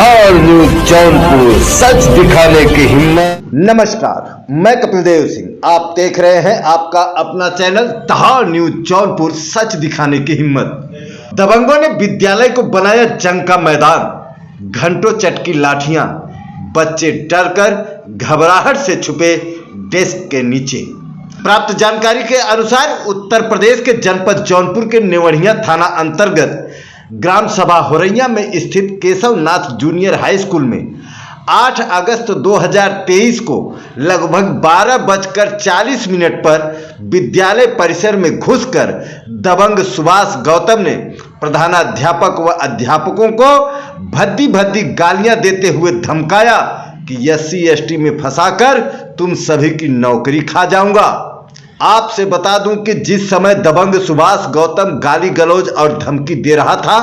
धार news Jaunpur, सच दिखाने की हिम्मत। नमस्कार, मैं कपिल देव सिंह। आप देख रहे हैं आपका अपना चैनल धार न्यूज जौनपुर, सच दिखाने की हिम्मत। दबंगों ने विद्यालय को बनाया जंग का मैदान, घंटों चटकी लाठियां, बच्चे डरकर घबराहट से छुपे डेस्क के नीचे। प्राप्त जानकारी के अनुसार उत्तर प्रदेश के जनपद जौनपुर के नेवढ़िया थाना अंतर्गत ग्राम सभा होरैया में स्थित केशवनाथ जूनियर हाई स्कूल में 8 अगस्त 2023 को लगभग 12:40 पर विद्यालय परिसर में घुसकर दबंग सुभाष गौतम ने प्रधानाध्यापक व अध्यापकों को भद्दी भद्दी गालियां देते हुए धमकाया कि SC/ST में फंसाकर तुम सभी की नौकरी खा जाऊंगा। आपसे बता दूं कि जिस समय दबंग सुभाष गौतम गाली गलौज और धमकी दे रहा था,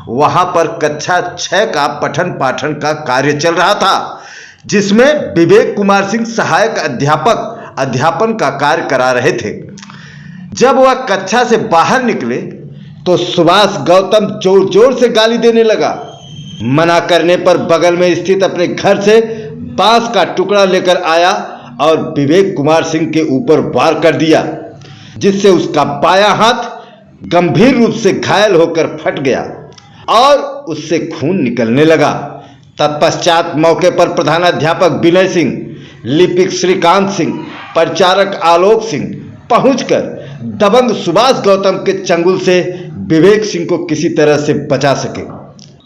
वहां पर कक्षा 6 का पठन पाठन का कार्य चल रहा था, जिसमें विवेक कुमार सिंह सहायक अध्यापक अध्यापन का कार्य करा रहे थे। जब वह कक्षा से बाहर निकले तो सुभाष गौतम जोर जोर से गाली देने लगा। मना करने पर बगल में स्थित अपने घर से बांस का टुकड़ा लेकर आया और विवेक कुमार सिंह के ऊपर वार कर दिया, जिससे उसका बायां हाथ गंभीर रूप से घायल होकर फट गया और उससे खून निकलने लगा। तत्पश्चात मौके पर प्रधानाध्यापक विनय सिंह, लिपिक श्रीकांत सिंह, परिचारक आलोक सिंह पहुंचकर दबंग सुभाष गौतम के चंगुल से विवेक सिंह को किसी तरह से बचा सके।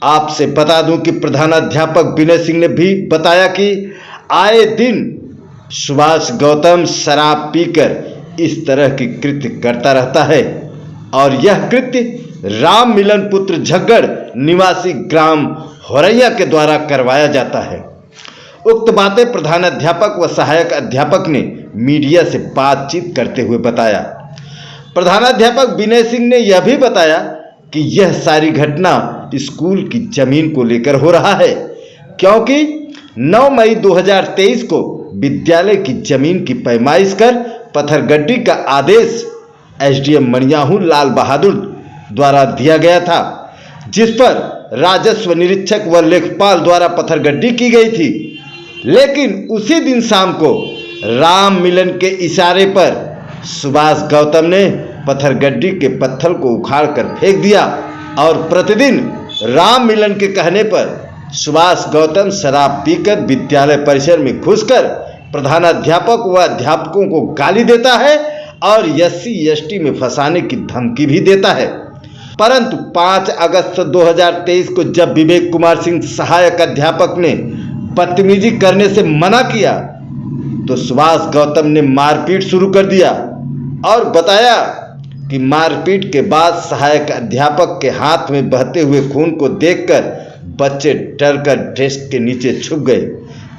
आपसे बता दूं कि प्रधानाध्यापक विनय सिंह ने भी बताया कि आए दिन सुभाष गौतम शराब पीकर इस तरह की कृत्य करता रहता है और यह कृत्य राम मिलन पुत्र झग्गड़ निवासी ग्राम होरैया के द्वारा करवाया जाता है। उक्त बातें प्रधानाध्यापक व सहायक अध्यापक ने मीडिया से बातचीत करते हुए बताया। प्रधानाध्यापक विनय सिंह ने यह भी बताया कि यह सारी घटना स्कूल की जमीन को लेकर हो रहा है, क्योंकि 9 मई 2023 को विद्यालय की जमीन की पैमाइश कर पत्थरगड्डी का आदेश SDM मणियाहू लाल बहादुर द्वारा दिया गया था, जिस पर राजस्व निरीक्षक व लेखपाल द्वारा पत्थरगड्डी की गई थी। लेकिन उसी दिन शाम को राम मिलन के इशारे पर सुभाष गौतम ने पत्थरगड्डी के पत्थर को उखाड़ कर फेंक दिया और प्रतिदिन राम मिलन के कहने पर सुभाष गौतम शराब पीकर विद्यालय परिसर में घुसकर प्रधानाध्यापक व अध्यापकों को गाली देता है और SC/ST में फंसाने की धमकी भी देता है। परंतु 5 अगस्त 2023 को जब विवेक कुमार सिंह सहायक अध्यापक ने बदतमीजी करने से मना किया तो सुभाष गौतम ने मारपीट शुरू कर दिया और बताया कि मारपीट के बाद सहायक अध्यापक के हाथ में बहते हुए खून को देखकर बच्चे डरकर डेस्क के नीचे छुप गए।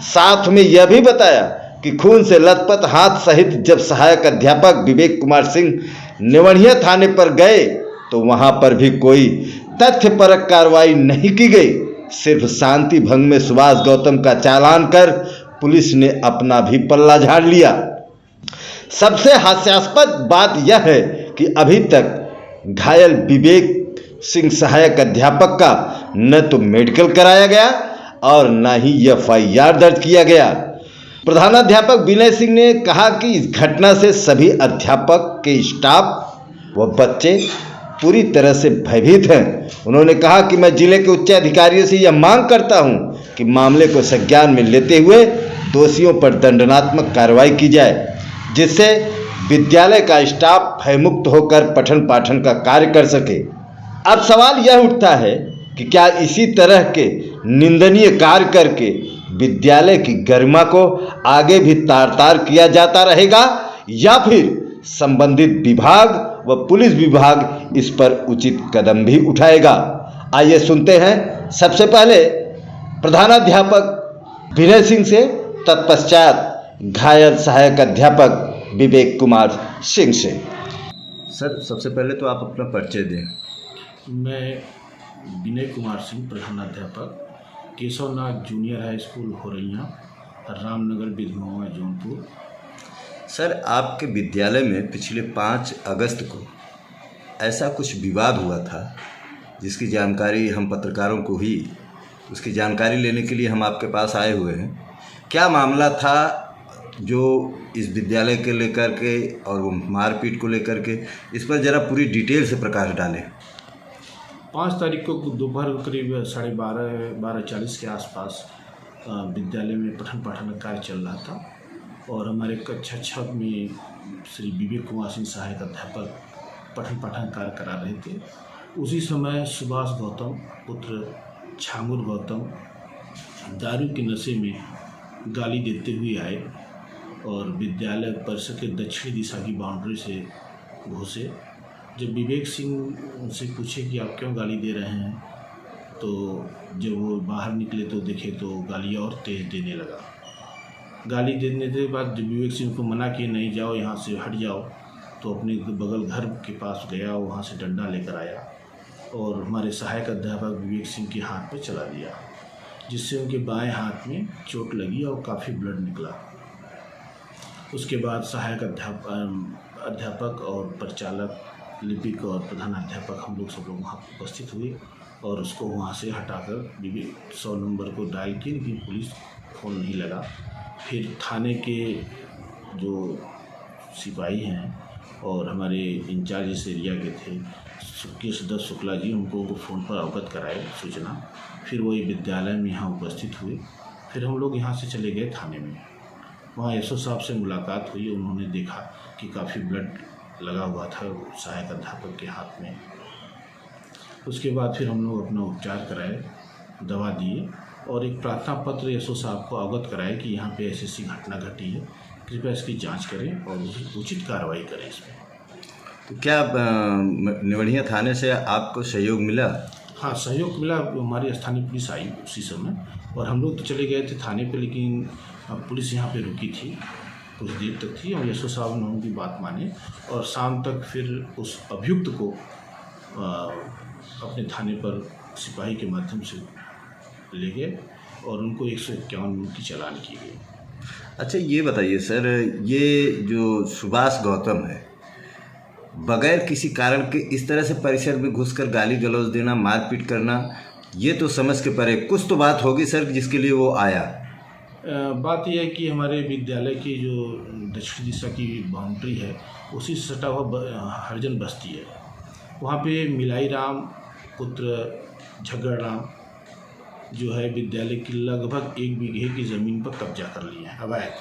साथ में यह भी बताया कि खून से लथपथ हाथ सहित जब सहायक अध्यापक विवेक कुमार सिंह नेवढ़िया थाने पर गए तो वहां पर भी कोई तथ्यपरक कार्रवाई नहीं की गई। सिर्फ शांति भंग में सुभाष गौतम का चालान कर पुलिस ने अपना भी पल्ला झाड़ लिया। सबसे हास्यास्पद बात यह है कि अभी तक घायल विवेक सिंह सहायक अध्यापक का न तो मेडिकल कराया गया और न ही FIR दर्ज किया गया। प्रधानाध्यापक विनय सिंह ने कहा कि इस घटना से सभी अध्यापक के स्टाफ व बच्चे पूरी तरह से भयभीत हैं। उन्होंने कहा कि मैं जिले के उच्च अधिकारियों से यह मांग करता हूं कि मामले को संज्ञान में लेते हुए दोषियों पर दंडात्मक कार्रवाई की जाए, जिससे विद्यालय का स्टाफ भयमुक्त होकर पठन पाठन का कार्य कर सके। अब सवाल यह उठता है कि क्या इसी तरह के निंदनीय कार्य करके विद्यालय की गरिमा को आगे भी तार तार किया जाता रहेगा या फिर संबंधित विभाग व पुलिस विभाग इस पर उचित कदम भी उठाएगा। आइए सुनते हैं सबसे पहले प्रधानाध्यापक विनय सिंह से, तत्पश्चात घायल सहायक अध्यापक विवेक कुमार सिंह से। सर, सबसे पहले तो आप अपना परिचय दें। मैं विनय कुमार सिंह, प्रधानाध्यापक Keshavnath junior high school Horaiya, Ramnagar Bidhanwa Jaunpur. Sir, आपके विद्यालय में पिछले 5 अगस्त को ऐसा कुछ विवाद हुआ था जिसकी जानकारी हम पत्रकारों को ही उसकी जानकारी लेने के लिए हम आपके पास आए हुए हैं। क्या मामला था जो इस विद्यालय के लेकर के और वो मारपीट को लेकर के, इस पर ज़रा पूरी डिटेल से प्रकाश डालें। 5 तारीख को दोपहर करीब 12:30 के आसपास विद्यालय में पठन पाठन का कार्य चल रहा था और हमारे कक्षा 6 में श्री विवेक कुमार सिंह सहायक अध्यापक पठन पाठन कार्य करा रहे थे। उसी समय सुभाष गौतम पुत्र छांगुर गौतम दारू के नशे में गाली देते हुए आए और विद्यालय परिसर के दक्षिणी दिशा की बाउंड्री से घुसे। जब विवेक सिंह उनसे पूछे कि आप क्यों गाली दे रहे हैं, तो जब वो बाहर निकले तो देखे तो गाली और तेज़ देने लगा। गाली देने के बाद जब विवेक सिंह को मना किए नहीं जाओ, यहाँ से हट जाओ, तो अपने बगल घर के पास गया, वहाँ से डंडा लेकर आया और हमारे सहायक अध्यापक विवेक सिंह के हाथ पे चला दिया, जिससे उनके बाएं हाथ में चोट लगी और काफ़ी ब्लड निकला। उसके बाद सहायक अध्यापक और परिचालक, लिपिक और प्रधानाध्यापक हम लोग सब लोग वहाँ उपस्थित हुए और उसको वहाँ से हटाकर 100 नंबर को डायल किए, लेकिन पुलिस फ़ोन नहीं लगा। फिर थाने के जो सिपाही हैं और हमारे इंचार्ज इस एरिया के थे केशव शुक्ला जी, उनको फ़ोन पर अवगत कराए सूचना। फिर वही विद्यालय में यहाँ उपस्थित हुए। फिर हम लोग यहाँ से चले गए थाने में। वहाँ एसओ साहब से मुलाकात हुई। उन्होंने देखा कि काफ़ी ब्लड लगा हुआ था सहायक अध्यापक के हाथ में। उसके बाद फिर हम लोग अपना उपचार कराए, दवा दिए और एक प्रार्थना पत्र एसओ साहब को अवगत कराए कि यहाँ पे ऐसी घटना घटी है, कृपया इसकी जांच करें और उचित कार्रवाई करें इसमें। तो क्या निवड़िया थाने से आपको सहयोग मिला? हाँ, सहयोग मिला। हमारी स्थानीय पुलिस आई उसी समय और हम लोग तो चले गए थे थाने पे, लेकिन पुलिस यहाँ पे रुकी थी, कुछ देर तक थी और एसओ साहब ने उनकी बात मानी और शाम तक फिर उस अभियुक्त को अपने थाने पर सिपाही के माध्यम से ले गए और उनको 151 की चालान की गई। अच्छा, ये बताइए सर, ये जो सुभाष गौतम है, बगैर किसी कारण के इस तरह से परिसर में घुसकर गाली गलौज देना, मारपीट करना, ये तो समझ के परे। कुछ तो बात होगी सर जिसके लिए वो आया। बात यह है कि हमारे विद्यालय की जो दक्षिण दिशा की बाउंड्री है उसी से सटा हुआ हरिजन बस्ती है। वहाँ पे मिलाई राम पुत्र झगड़ राम जो है विद्यालय की लगभग 1 बीघे की ज़मीन पर कब्जा कर लिया है अवैध,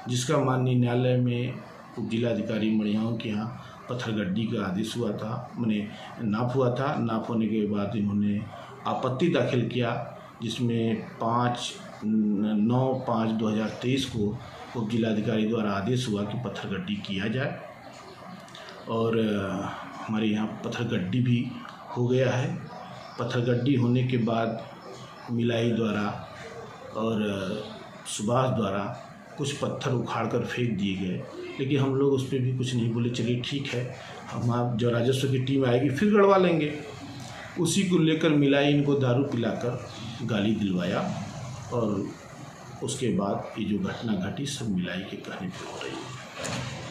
जिसका माननीय न्यायालय में उप जिलाधिकारी मड़ियाओं के यहाँ पत्थरगड्डी का आदेश हुआ था, मैंने नाप हुआ था। नाप होने के बाद इन्होंने आपत्ति दाखिल किया, जिसमें 9/5/2023 को उप जिलाधिकारी द्वारा आदेश हुआ कि पत्थरगड्डी किया जाए और हमारे यहाँ पत्थरगड्डी भी हो गया है। पत्थरगड्डी होने के बाद मिलाई द्वारा और सुभाष द्वारा कुछ पत्थर उखाड़कर फेंक दिए गए, लेकिन हम लोग उस पर भी कुछ नहीं बोले। चलिए ठीक है, हम आप जो राजस्व की टीम आएगी फिर गड़वा लेंगे। उसी को लेकर मिलाई इनको दारू पिलाकर गाली दिलवाया और उसके बाद ये जो घटना घटी सब मिलाई के कहने पर हो रही है।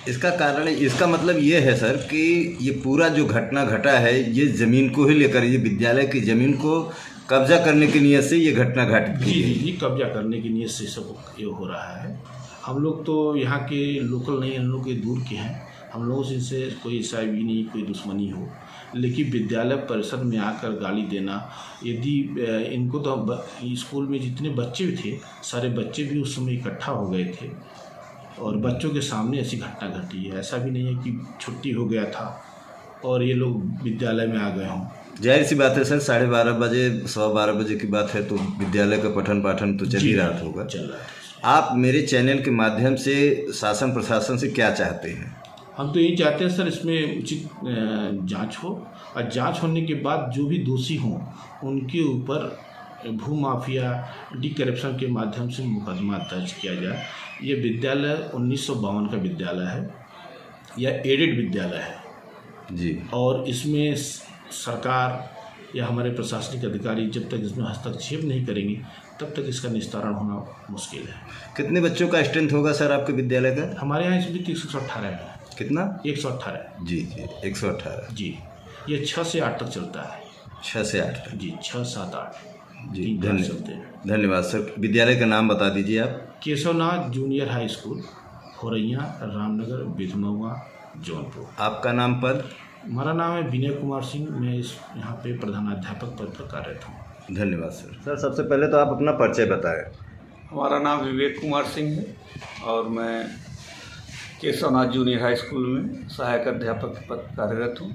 इसका कारण, इसका मतलब ये है सर कि ये पूरा जो घटना घटा है ये ज़मीन को ही लेकर, ये विद्यालय की ज़मीन को कब्जा करने की नीयत से ये घटना घटित हुई है। जी, कब्जा करने की नीयत से सब ये हो रहा है। हम लोग तो यहाँ के लोकल नहीं, हम लोग के दूर के हैं। हम लोगों से इनसे कोई ऐसा भी नहीं, कोई दुश्मनी हो, लेकिन विद्यालय परिसर में आकर गाली देना, यदि इनको तो स्कूल में जितने बच्चे थे सारे बच्चे भी उस समय इकट्ठा हो गए थे और बच्चों के सामने ऐसी घटना घटी है। ऐसा भी नहीं है कि छुट्टी हो गया था और ये लोग विद्यालय में आ गए हों। जाहिर सी बात है सर, 12:30 बजे 12:15 बजे की बात है, तो विद्यालय का पठन पाठन तो चल ही रहा होगा। चल रहा है। आप मेरे चैनल के माध्यम से शासन प्रशासन से क्या चाहते हैं? हम तो यही चाहते हैं सर, इसमें उचित जांच हो और जांच होने के बाद जो भी दोषी हों उनके ऊपर भू माफिया डी करप्शन के माध्यम से मुकदमा दर्ज किया जाए। ये विद्यालय 1952 का विद्यालय है, यह एडेड विद्यालय है जी, और इसमें सरकार या हमारे प्रशासनिक अधिकारी जब तक इसमें हस्तक्षेप नहीं करेंगे तब तक इसका निस्तारण होना मुश्किल है। कितने बच्चों का स्ट्रेंथ होगा सर आपके विद्यालय का? हमारे यहाँ इसमें 118 है। कितना? 118। जी, 118। जी, ये 6 से 8 तक चलता है। 6 से 8 तक? जी, 6, 7, 8। जी, 3 क्लास चलते हैं। धन्यवाद सर। विद्यालय का नाम बता दीजिए आप। Keshavnath junior high school, Horaiya, Ramnagar, Bidhmaua, Jaunpur. आपका नाम पद? हमारा नाम है विनय कुमार सिंह। मैं यहाँ पे प्रधानाध्यापक पद पर कार्यरत हूँ। धन्यवाद सर। सर सबसे पहले तो आप अपना परिचय बताएं। हमारा नाम विवेक कुमार सिंह है और मैं केशवनाथ जूनियर हाई स्कूल में सहायक अध्यापक के पद पर कार्यरत हूँ।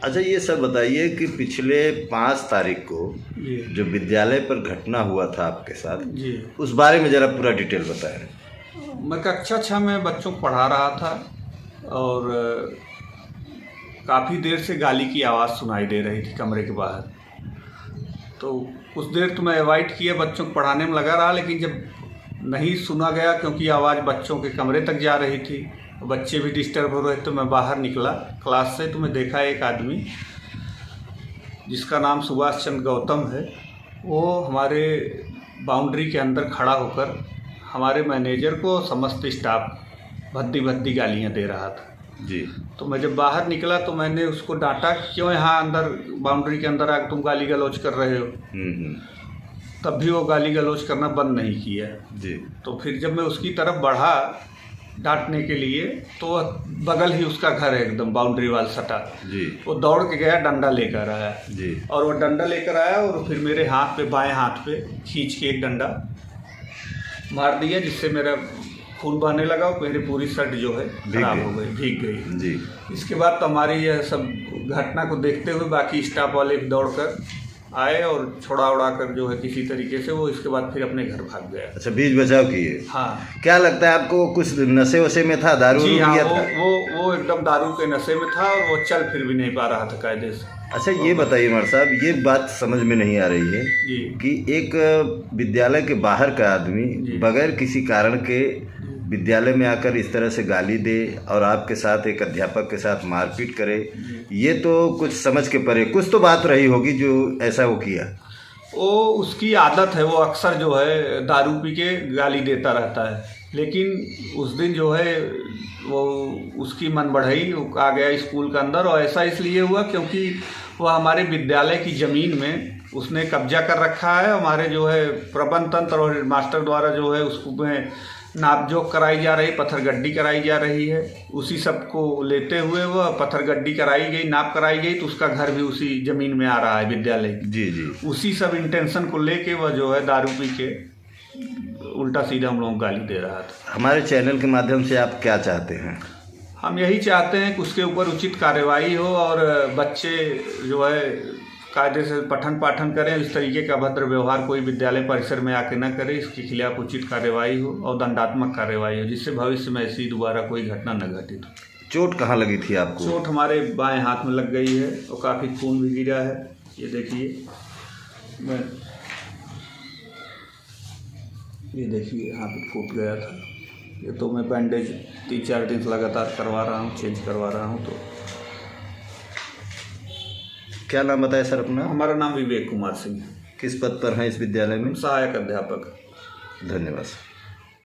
अच्छा, ये सर बताइए कि पिछले 5 तारीख को जी जो विद्यालय पर घटना हुआ था आपके साथ, जी उस बारे में ज़रा पूरा डिटेल बताएं। मैं कक्षा 6 में बच्चों को पढ़ा रहा था और काफ़ी देर से गाली की आवाज़ सुनाई दे रही थी कमरे के बाहर। तो कुछ देर तो मैं अवॉइड किया, बच्चों को पढ़ाने में लगा रहा, लेकिन जब नहीं सुना गया क्योंकि आवाज़ बच्चों के कमरे तक जा रही थी, बच्चे भी डिस्टर्ब हो रहे, तो मैं बाहर निकला क्लास से। तो मैं देखा एक आदमी जिसका नाम सुभाष चंद्र गौतम है, वो हमारे बाउंड्री के अंदर खड़ा होकर हमारे मैनेजर को समस्त स्टाफ भद्दी भद्दी गालियाँ दे रहा था। जी। तो मैं जब बाहर निकला तो मैंने उसको डांटा, क्यों यहाँ अंदर बाउंड्री के अंदर आकर तुम गाली गलौज कर रहे हो। तब भी वो गाली गलौज करना बंद नहीं किया। जी। तो फिर जब मैं उसकी तरफ बढ़ा डांटने के लिए, तो बगल ही उसका घर है, एकदम बाउंड्री वाल सटा। जी। वो दौड़ के गया, डंडा लेकर आया। जी। और वो डंडा लेकर आया और फिर मेरे हाथ पे, बाएं हाथ पे खींच के एक डंडा मार दिया, जिससे मेरा खून बहने लगा और मेरी पूरी शर्ट जो है खराब हो गई, भीग गई। जी। इसके बाद तो हमारी यह सब घटना को देखते हुए बाकी स्टाफ वाले दौड़कर आए और छोड़ा उड़ा कर जो है किसी तरीके से वो इसके बाद फिर अपने घर भाग गया। अच्छा, बीच बचाव किए। हाँ। क्या लगता है आपको, कुछ नशे वशे में था, दारू जी हाँ, पिया था? वो एकदम दारू के नशे में था और वो चल फिर भी नहीं पा रहा था कायदे से। अच्छा, ये बताइए उमर साहब, ये बात समझ में नहीं आ रही है जी कि एक विद्यालय के बाहर का आदमी जी। बगैर किसी कारण के विद्यालय में आकर इस तरह से गाली दे और आपके साथ एक अध्यापक के साथ मारपीट करे, ये तो कुछ समझ के परे। कुछ तो बात रही होगी जो ऐसा वो किया। वो उसकी आदत है, वो अक्सर जो है दारू पी के गाली देता रहता है, लेकिन उस दिन जो है वो उसकी मन बढ़ई आ गया स्कूल के अंदर। और ऐसा इसलिए हुआ क्योंकि वह हमारे विद्यालय की ज़मीन में उसने कब्जा कर रखा है। हमारे जो है प्रबंध तंत्र और मास्टर द्वारा जो है उसमें नापजोक कराई जा रही, पत्थरगड्डी कराई जा रही है। उसी सब को लेते हुए वह पत्थरगड्डी कराई गई, नाप कराई गई, तो उसका घर भी उसी ज़मीन में आ रहा है विद्यालय की। जी जी। उसी सब इंटेंशन को लेके वह जो है दारू पी के उल्टा सीधा हम लोगों को गाली दे रहा था। हमारे चैनल के माध्यम से आप क्या चाहते हैं? हम यही चाहते हैं कि उसके ऊपर उचित कार्रवाई हो और बच्चे जो है कायदे से पठन पाठन करें। इस तरीके का अभद्र व्यवहार कोई विद्यालय परिसर में आके न करे, इसके खिलाफ उचित कार्रवाई हो और दंडात्मक कार्रवाई हो, जिससे भविष्य में ऐसी दोबारा कोई घटना न घटित हो। चोट कहाँ लगी थी आपको? चोट हमारे बाएं हाथ में लग गई है और काफ़ी खून भी गिरा है। ये देखिए, ये देखिए हाथ फूट गया था। ये तो मैं बैंडेज 3-4 दिन से लगातार करवा रहा हूँ, चेंज करवा रहा हूँ। तो क्या नाम बताया सर अपना? हमारा नाम विवेक कुमार सिंह है। किस पद पर हैं इस विद्यालय में? सहायक अध्यापक। धन्यवाद सर।